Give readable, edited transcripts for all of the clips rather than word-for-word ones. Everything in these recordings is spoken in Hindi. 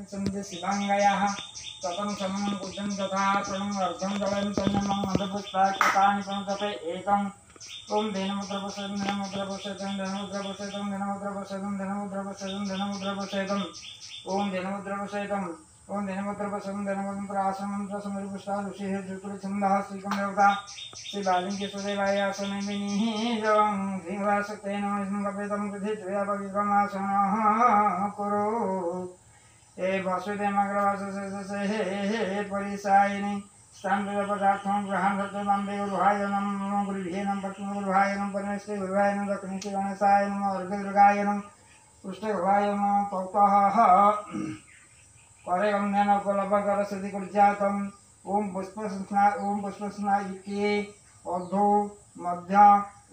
सन्ति शिवाङ्गयाः ततं समं कुजं तथा प्रणं अर्धं दलं तन्नमं मधुपुष्पाक्षतानि पंसते एकम् ओम धनमुद्रपसदं धनमुद्रपसदं धनमुद्रपसदं धनमुद्रपसदं धनमुद्रपसदं धनमुद्रपसदं ओम धनमुद्रपसदं ओम धनमुद्रपसदं धनमुद्रासनं प्रसमरिपुष्टा ऋषिः त्रिपुरछन्दः श्रीकंदेवता श्री बालिंगे सुदेवाय आसनमिनिः जवं श्रीवासक्तेन विष्णुकपेतं कृधित्वयापविक्रमासनः कुरु ए वासुदेवग्रवाससे परिसायिनी स्थानपदार्थं ग्रहण करते वंदे गुरुवाय नमः गुरुभ्ये नमः पट्टम गुरुवाय नमः परमेश्वरी गुरुवाय नमः दक्षिणेश्वरी गणेशाय नमः अर्घ्यगुरुवाय नमः पृष्ठगुरुवाय नमः पौतः करेगं ज्ञान उपलब्धकर सिद्धि कुर्जातम् ओम पुष्पस्ना इति अर्धो मध्य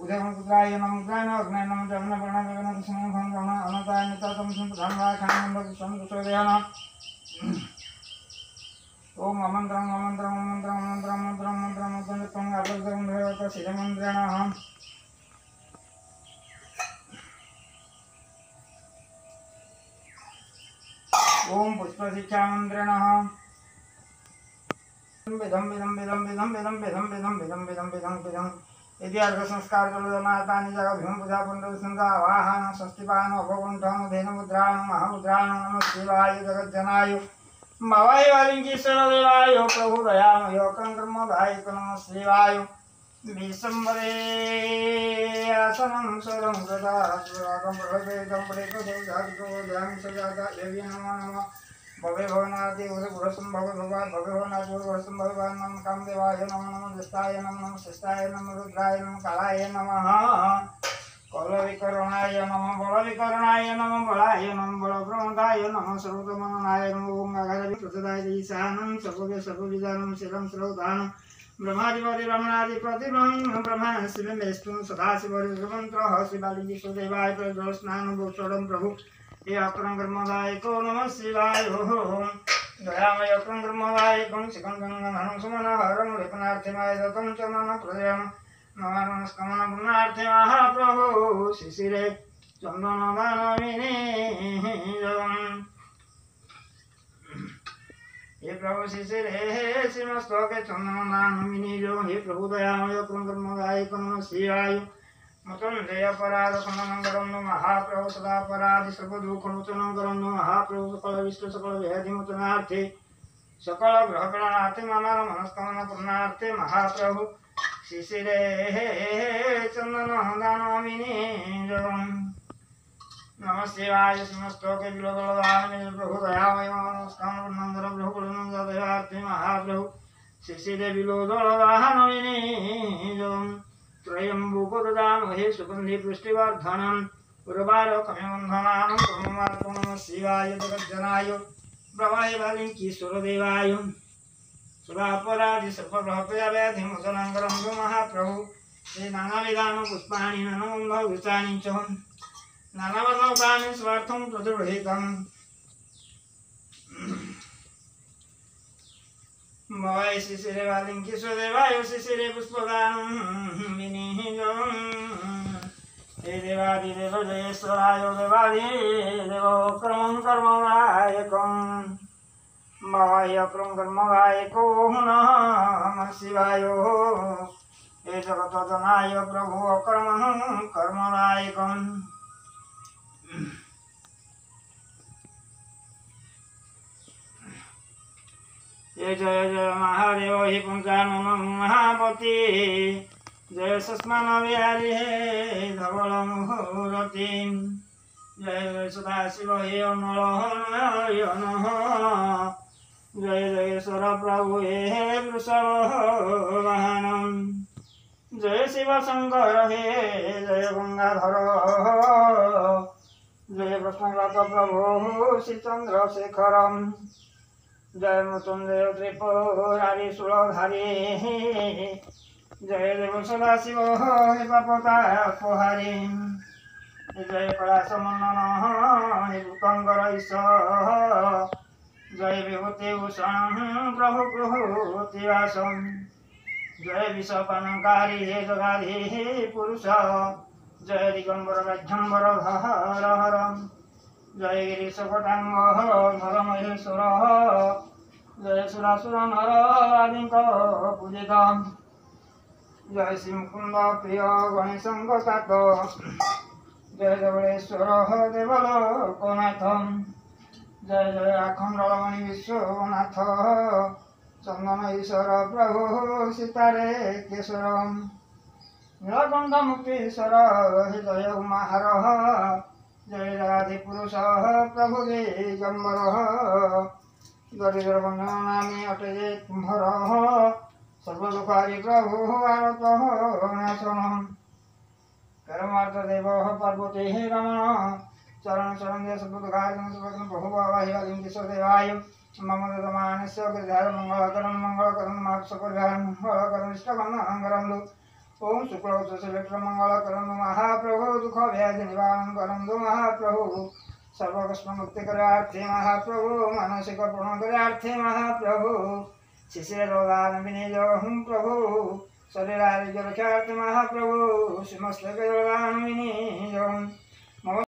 उदयमुद्राय नमः उदयन अग्नय नमः जमन प्रणव गगन कृष्ण भंगम अनताय नितातम संप्रधानवाय खानंद संकुशोदयन ओम अमंत्रं अमंत्रं अमंत्रं अमंत्रं मंत्रं मंत्रं मंत्रं अभद्रं भवत शिवमंत्रेण ओम पुष्पशिक्षा मंत्रेण विधम विधम विधम विधम विधम विधम विधम विधम विधम विधम विधम यदि अर्घ संस्कार जलमातानि जग भीम पूजा पुंड संगा वाहन स्वस्तिपान अभवंठं धेनु मुद्राण महामुद्राण नमः शिवाय जगज्जनाय मवाय वालिंगीश्वर देवाय प्रभु दयामय कंकर्मदाय नमः शिवाय विशंबरे आसनं स्वरं गदा सुरागं प्रभवेदं प्रेतदेवजातो ध्यान सजाता देवी नमः नमः भवे भवनादि उरसं भवे भगवान भवे भवनादि उरसं भगवान नमः कामदेवाय नमः नमः दस्ताय नमः शिष्टाय नमः रुद्राय नमः कालाय नमः कलविकरणाय नमः बलविकरणाय नमः बलाय नमः बलप्रमदाय नमः सर्वतमनाय नमः ओम अगाधि प्रसदाय ईशानं सर्वगे सर्वविदानं शिरं सर्वदानं ब्रह्मादिवादि रमणादि प्रतिब्रह्म ब्रह्मा शिवं विष्णु सदाशिवरि सुमन्त्रः शिवालिंगेश्वरदेवाय प्रज्वलस्नानं भूषणं प्रभु हे अक्रमदायको नमः शिवाय दयामय अक्रमदायकं शिखं सुमनहरं लेपनार्थिमाय दत्तं च नमः प्रदयम् नमस्कमन पुण्यार्थे महाप्रभु शिशिरे चंदन दानविने हे प्रभु शिशिरे श्रीमस्तके चंदन दानविने जो हे प्रभु दयामय कर्मदायक नमः शिवाय मुकुंदे अपराध खंडनं करोतु महाप्रभु सदा अपराधि सर्व दुख मोचनं करोतु महाप्रभु सकल विष्णु सकल व्याधि मोचनार्थे सकल ग्रह गणनार्थे मम मनस्कामना पूर्णार्थे महाप्रभु शिशिरे चंदन दानविने नमः शिवाय समस्तोके विलोकदान प्रभु दयामय नमस्कार नंदर प्रभु दयार्थे महाप्रभु शिशिरे विलोकदानविने त्रयंबुको ददामहे सुगंधि पुष्टिवर्धनम् उर्वारुकमिवन्धनानं ब्रह्मार्पणं नमः शिवाय जगज्जनाय प्रवाहे वालिंगीश्वरदेवाय सुरापराधि सर्वग्रहव्याधि मोचनांगरं महाप्रभु श्री नानाविधान पुष्पाणि नानाविधानि च नानावर्णोपानि स्वार्थं प्रतिगृहीतम् मवाय शिशिरे वालिंगीश्वरदेवाय शिशिरे पुष्पदानं विनिहितं हे देवादिदेव जयेश्वराय देवादिदेव क्रमं कर्मदायकम् मवाय क्रम कर्मदायको नमः शिवाय हे जगतजनाय प्रभु अक्रमं कर्मदायकम् जय जय जय महादेव हे पंचानन महापति जय सस्मान बिहारी हे धवल मुहूर्ति जय जय सदाशिव हे अनलयन जय जय स्वर प्रभु हे वृषभवाहन जय शिव शंकर हे जय गंगाधर जय कृष्णनाथ प्रभु श्री चंद्रशेखर जय मृत्युंजय त्रिपुरारी सुरधारी जय देव सदाशिव हे पापतापहारी जय कैलास मंडन हे भूतंगर ईश्वर जय विभूति भूषण प्रभु प्रभुतिवासम जय विषपानकारी हे जगाधि पुरुष जय दिगंबर राजंबर धर जय गिरीशकटांग धरमहेश्वर जय सुरासुर नर आदि पूजित जय श्री मुकुंद प्रिय गणेशंगतात जय देवलेश्वर देवलोकनाथ जय जय अखंडमणि विश्वनाथ चंदन ईश्वर प्रभु सीतारे केशर नीलकंठ मुक्तीश्वर हृदय उमाहार जय राधिपुरुष प्रभु दिगंबर दरिद्र बंधनामी अटे कुंभर सर्वदुखारी प्रभु आरत नाशन परमार्थ देव पार्वती रमण चरण चरण प्रभु देवाय मम दमानस्य गिरिधार मंगलकरण मंगलकरण मंगलकरण इष्टगंधरंदु ओम शुक्ल मंगलकरण महाप्रभु दुख व्याधि निवारण करंदु महाप्रभु सर्वकष्ट मुक्ति करार्थे महाप्रभु मानसिक पूर्ण करार्थे महाप्रभु शिष्य रोगान विनिजो हूँ प्रभु शरीर आरोग्य रक्षार्थे महाप्रभु समस्त रोगान विनिजो